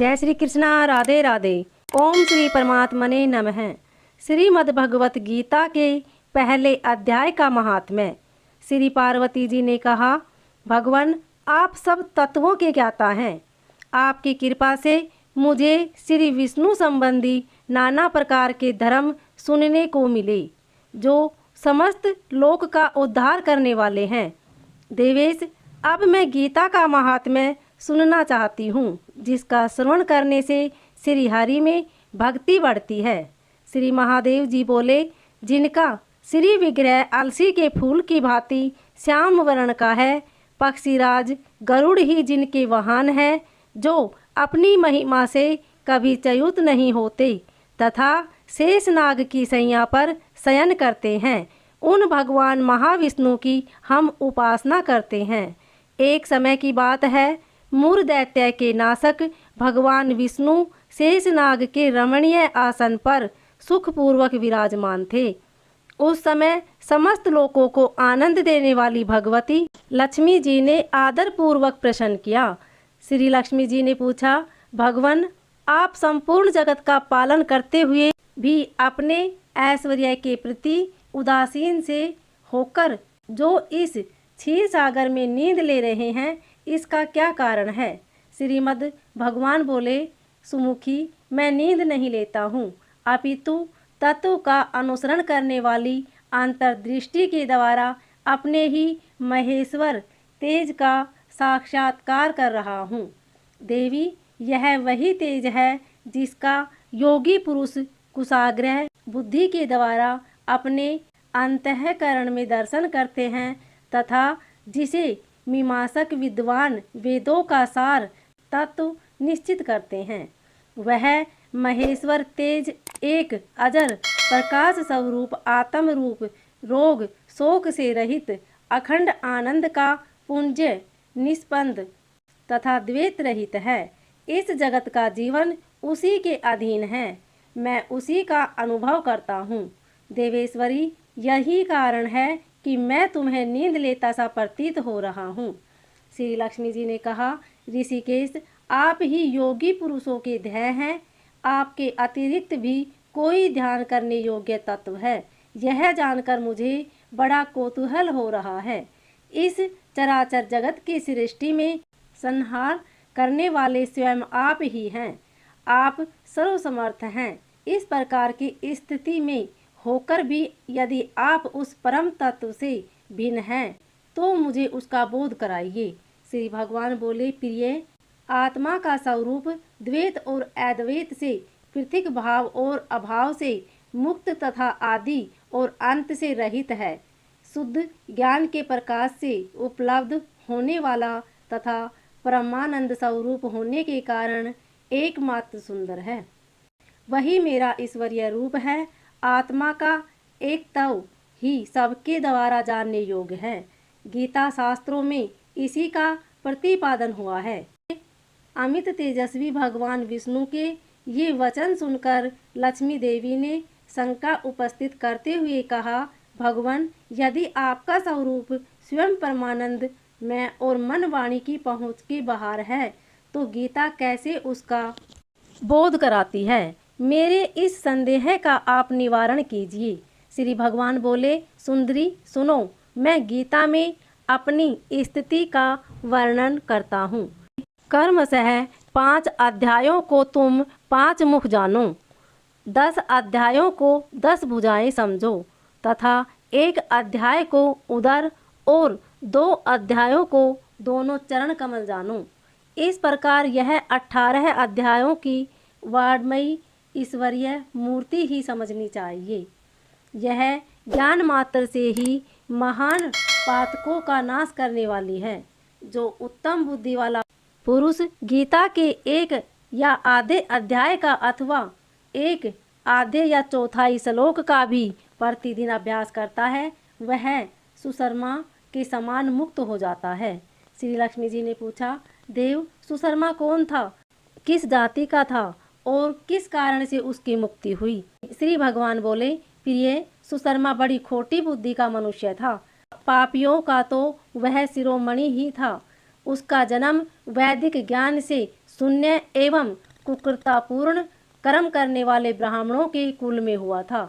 जय श्री कृष्णा, राधे राधे। ओम श्री परमात्मने नमः। श्रीमद् भगवत गीता के पहले अध्याय का महात्म्य। श्री पार्वती जी ने कहा, भगवान आप सब तत्वों के ज्ञाता हैं। आपकी कृपा से मुझे श्री विष्णु संबंधी नाना प्रकार के धर्म सुनने को मिले जो समस्त लोक का उद्धार करने वाले हैं। देवेश, अब मैं गीता का महात्म्य सुनना चाहती हूँ, जिसका श्रवण करने से श्री हरि में भक्ति बढ़ती है। श्री महादेव जी बोले, जिनका श्री विग्रह अलसी के फूल की भांति श्याम वर्ण का है, पक्षीराज गरुड़ ही जिनके वाहन है, जो अपनी महिमा से कभी च्युत नहीं होते तथा शेषनाग की सैया पर शयन करते हैं, उन भगवान महाविष्णु की हम उपासना करते हैं। एक समय की बात है, मूर दैत्य के नाशक भगवान विष्णु शेषनाग के रमणीय आसन पर सुखपूर्वक विराजमान थे। उस समय समस्त लोगों को आनंद देने वाली भगवती लक्ष्मी जी ने आदर पूर्वक प्रश्न किया। श्री लक्ष्मी जी ने पूछा, भगवान आप संपूर्ण जगत का पालन करते हुए भी अपने ऐश्वर्य के प्रति उदासीन से होकर जो इस क्षीर सागर में नींद ले रहे हैं, इसका क्या कारण है? श्रीमद् भगवान बोले, सुमुखी, मैं नींद नहीं लेता हूँ, अपितु तत्व का अनुसरण करने वाली अंतर्दृष्टि के द्वारा अपने ही महेश्वर तेज का साक्षात्कार कर रहा हूँ। देवी, यह वही तेज है जिसका योगी पुरुष कुशाग्रह बुद्धि के द्वारा अपने अंतःकरण में दर्शन करते हैं तथा जिसे मीमांसक विद्वान वेदों का सार तत्व निश्चित करते हैं। वह महेश्वर तेज एक अजर प्रकाश स्वरूप आत्म रूप रोग शोक से रहित अखंड आनंद का पुंज निष्पन्द तथा द्वैत रहित है। इस जगत का जीवन उसी के अधीन है, मैं उसी का अनुभव करता हूँ। देवेश्वरी, यही कारण है कि मैं तुम्हें नींद लेता सा प्रतीत हो रहा हूँ। श्री लक्ष्मी जी ने कहा, ऋषिकेश, आप ही योगी पुरुषों के ध्येय हैं, आपके अतिरिक्त भी कोई ध्यान करने योग्य तत्व है, यह जानकर मुझे बड़ा कौतूहल हो रहा है। इस चराचर जगत की सृष्टि में संहार करने वाले स्वयं आप ही हैं, आप सर्वसमर्थ हैं। इस प्रकार की स्थिति में होकर भी यदि आप उस परम तत्व से भिन्न हैं तो मुझे उसका बोध कराइए। श्री भगवान बोले, प्रिय, आत्मा का स्वरूप द्वैत और अद्वैत से पृथक भाव और अभाव से मुक्त तथा आदि और अंत से रहित है। शुद्ध ज्ञान के प्रकाश से उपलब्ध होने वाला तथा परमानंद स्वरूप होने के कारण एकमात्र सुंदर है। वही मेरा ईश्वरीय रूप है। आत्मा का एक तव ही सबके द्वारा जानने योग्य है। गीता शास्त्रों में इसी का प्रतिपादन हुआ है। अमित तेजस्वी भगवान विष्णु के ये वचन सुनकर लक्ष्मी देवी ने शंका उपस्थित करते हुए कहा, भगवान, यदि आपका स्वरूप स्वयं परमानंद में और मन वाणी की पहुँच के बाहर है तो गीता कैसे उसका बोध कराती है? मेरे इस संदेह का आप निवारण कीजिए। श्री भगवान बोले, सुंदरी सुनो, मैं गीता में अपनी स्थिति का वर्णन करता हूँ। कर्मशः 5 अध्यायों को तुम 5 मुख जानो, 10 अध्यायों को 10 भुजाएं समझो तथा 1 अध्याय को उदर और 2 अध्यायों को दोनों चरण कमल जानो। इस प्रकार यह 18 अध्यायों की वाड्मयी ईश्वरीय मूर्ति ही समझनी चाहिए। यह ज्ञान मात्र से ही महान पातकों का नाश करने वाली है। जो उत्तम बुद्धि वाला पुरुष गीता के 1 या आधे अध्याय का अथवा 1 आधे या चौथाई श्लोक का भी प्रतिदिन अभ्यास करता है, वह सुशर्मा के समान मुक्त हो जाता है। श्री लक्ष्मी जी ने पूछा, देव, सुशर्मा कौन था, किस जाति का था और किस कारण से उसकी मुक्ति हुई? श्री भगवान बोले, प्रिय, सुशर्मा बड़ी खोटी बुद्धि का मनुष्य था। पापियों का तो वह शिरोमणि ही था। उसका जन्म वैदिक ज्ञान से शून्य एवं कुकृतापूर्ण कर्म करने वाले ब्राह्मणों के कुल में हुआ था।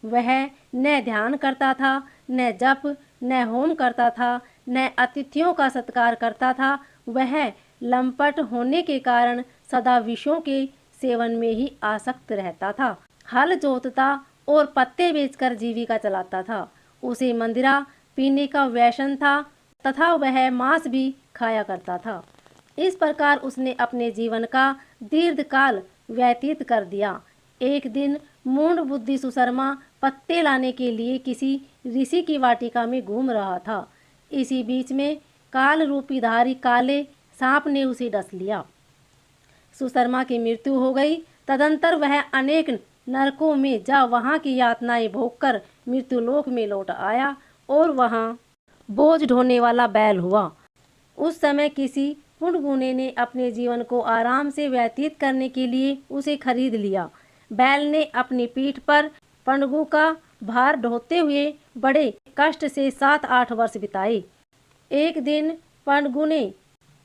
वह न ध्यान करता था, न जप, न होम करता था, न अतिथियों का सत्कार करता था। वह लंपट होने के कारण सदा विषयों के सेवन में ही आसक्त रहता था। हल जोतता और पत्ते बेचकर जीविका चलाता था। उसे मंदिरा पीने का व्यसन था तथा वह मांस भी खाया करता था। इस प्रकार उसने अपने जीवन का दीर्घकाल व्यतीत कर दिया। एक दिन मूढ़ बुद्धि सुशर्मा पत्ते लाने के लिए किसी ऋषि की वाटिका में घूम रहा था। इसी बीच में काल रूपी धारी काले सांप ने उसे डस लिया। सुशर्मा की मृत्यु हो गई। तदंतर वह अनेक नरकों में जा वहां की यातनाएं भोगकर मृत्युलोक में लौट आया और वहां बोझ ढोने वाला बैल हुआ। उस समय किसी पुण्यगुने ने अपने जीवन को आराम से व्यतीत करने के लिए उसे खरीद लिया। बैल ने अपनी पीठ पर पणगु का भार ढोते हुए बड़े कष्ट से 7-8 वर्ष बिताए। एक दिन पणगु ने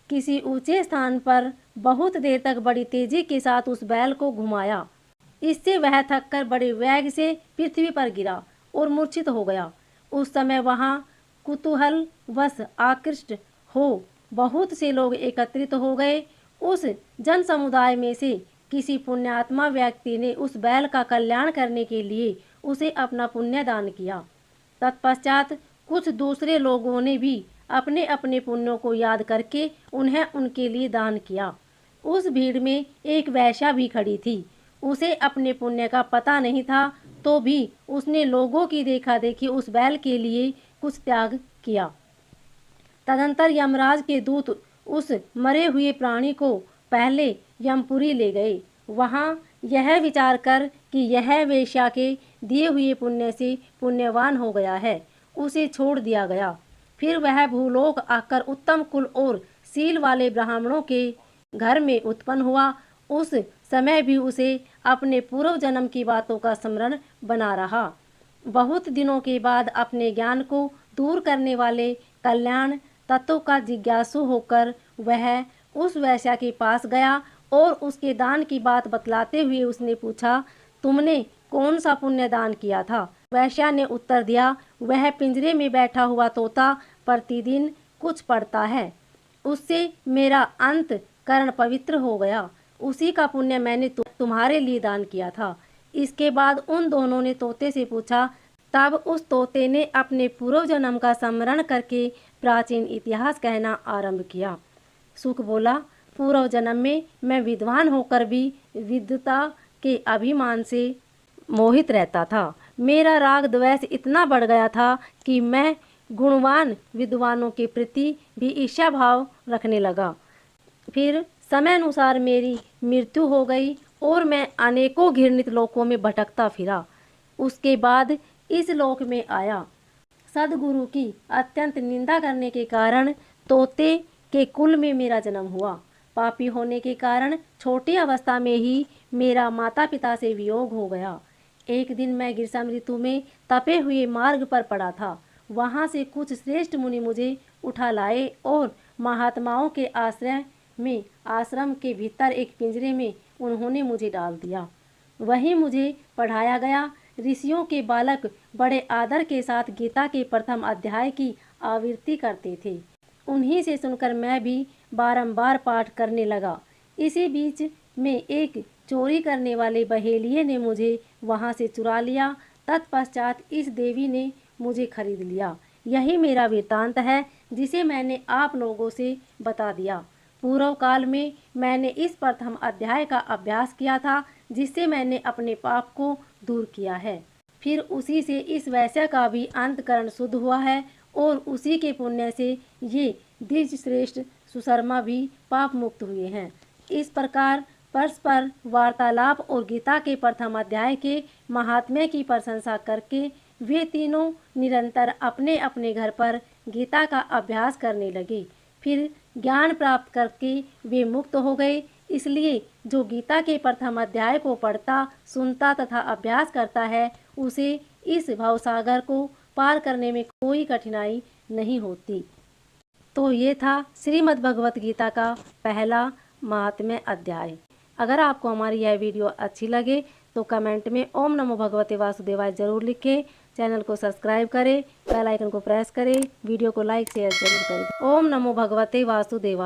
किसी ऊंचे स्थान पर बहुत देर तक बड़ी तेजी के साथ उस बैल को घुमाया। इससे वह थककर बड़े वेग से पृथ्वी पर गिरा और मूर्छित हो गया। उस समय वहां कुतूहलवश आकृष्ट हो बहुत से लोग एकत्रित हो गए। उस जन समुदाय में से किसी पुण्यात्मा व्यक्ति ने उस बैल का कल्याण करने के लिए उसे अपना पुण्य दान किया। तत्पश्चात कुछ दूसरे लोगों ने भी अपने अपने पुण्यों को याद करके उन्हें उनके लिए दान किया। उस भीड़ में एक वैश्या भी खड़ी थी। उसे अपने पुण्य का पता नहीं था, तो भी उसने लोगों की देखा देखी उस बैल के लिए कुछ त्याग किया। तदंतर यमराज के दूत उस मरे हुए प्राणी को पहले यमपुरी ले गए। वहां यह विचार कर कि यह वेश्या के दिए हुए पुण्य से पुण्यवान हो गया है, उसे छोड़ दिया गया। फिर वह भूलोक आकर उत्तम कुल और सील वाले ब्राह्मणों के घर में उत्पन्न हुआ। उस समय भी उसे अपने पूर्व जन्म की बातों का स्मरण बना रहा। बहुत दिनों के बाद अपने ज्ञान को दूर करने वाले कल्याण तत्व का जिज्ञासु होकर वह उस वैश्या के पास गया और उसके दान की बात बतलाते हुए उसने पूछा, तुमने कौन सा पुण्य दान किया था? वैश्या ने उत्तर दिया, वह पिंजरे में बैठा हुआ तोता प्रतिदिन कुछ पढ़ता है, उससे मेरा अंत करण पवित्र हो गया। उसी का पुण्य मैंने तुम्हारे लिए दान किया था। इसके बाद उन दोनों ने तोते से पूछा। तब उस तोते ने अपने पूर्व जन्म का स्मरण करके प्राचीन इतिहास कहना आरंभ किया। सुख बोला, पूर्व जन्म में मैं विद्वान होकर भी विद्वता के अभिमान से मोहित रहता था। मेरा राग द्वेष इतना बढ़ गया था कि मैं गुणवान विद्वानों के प्रति भी ईर्ष्या भाव रखने लगा। फिर समय अनुसार मेरी मृत्यु हो गई और मैं अनेकों घृणित लोकों में भटकता फिरा। उसके बाद इस लोक में आया। सदगुरु की अत्यंत निंदा करने के कारण तोते के कुल में मेरा जन्म हुआ। पापी होने के कारण छोटी अवस्था में ही मेरा माता पिता से वियोग हो गया। एक दिन मैं ग्रीष्म ऋतु में तपे हुए मार्ग पर पड़ा था। वहां से कुछ श्रेष्ठ मुनि मुझे उठा लाए और महात्माओं के आश्रम के भीतर एक पिंजरे में उन्होंने मुझे डाल दिया। वहीं मुझे पढ़ाया गया। ऋषियों के बालक बड़े आदर के साथ गीता के प्रथम अध्याय की आवृत्ति करते थे। उन्हीं से सुनकर मैं भी बारंबार पाठ करने लगा। इसी बीच में एक चोरी करने वाले बहेलिये ने मुझे वहां से चुरा लिया। तत्पश्चात इस देवी ने मुझे खरीद लिया। यही मेरा वृत्तांत है जिसे मैंने आप लोगों से बता दिया। पूर्व काल में मैंने इस प्रथम अध्याय का अभ्यास किया था, जिससे मैंने अपने पाप को दूर किया है। फिर उसी से इस वैश्य का भी अंतकरण शुद्ध हुआ है और उसी के पुण्य से ये द्विज श्रेष्ठ सुशर्मा भी पाप मुक्त हुए हैं। इस प्रकार परस्पर वार्तालाप और गीता के प्रथम अध्याय के महात्म्य की प्रशंसा करके वे तीनों निरंतर अपने अपने घर पर गीता का अभ्यास करने लगे। फिर ज्ञान प्राप्त करके वे मुक्त हो गए। इसलिए जो गीता के प्रथम अध्याय को पढ़ता, सुनता तथा अभ्यास करता है, उसे इस भवसागर को पार करने में कोई कठिनाई नहीं होती। तो ये था श्रीमद् भगवत गीता का पहला महात्म्य अध्याय। अगर आपको हमारी यह वीडियो अच्छी लगे तो कमेंट में ओम नमो भगवते वासुदेवाय जरूर लिखें। चैनल को सब्सक्राइब करें, बेल आइकन को प्रेस करें, वीडियो को लाइक शेयर जरूर करें। ओम नमो भगवते वासुदेवाय।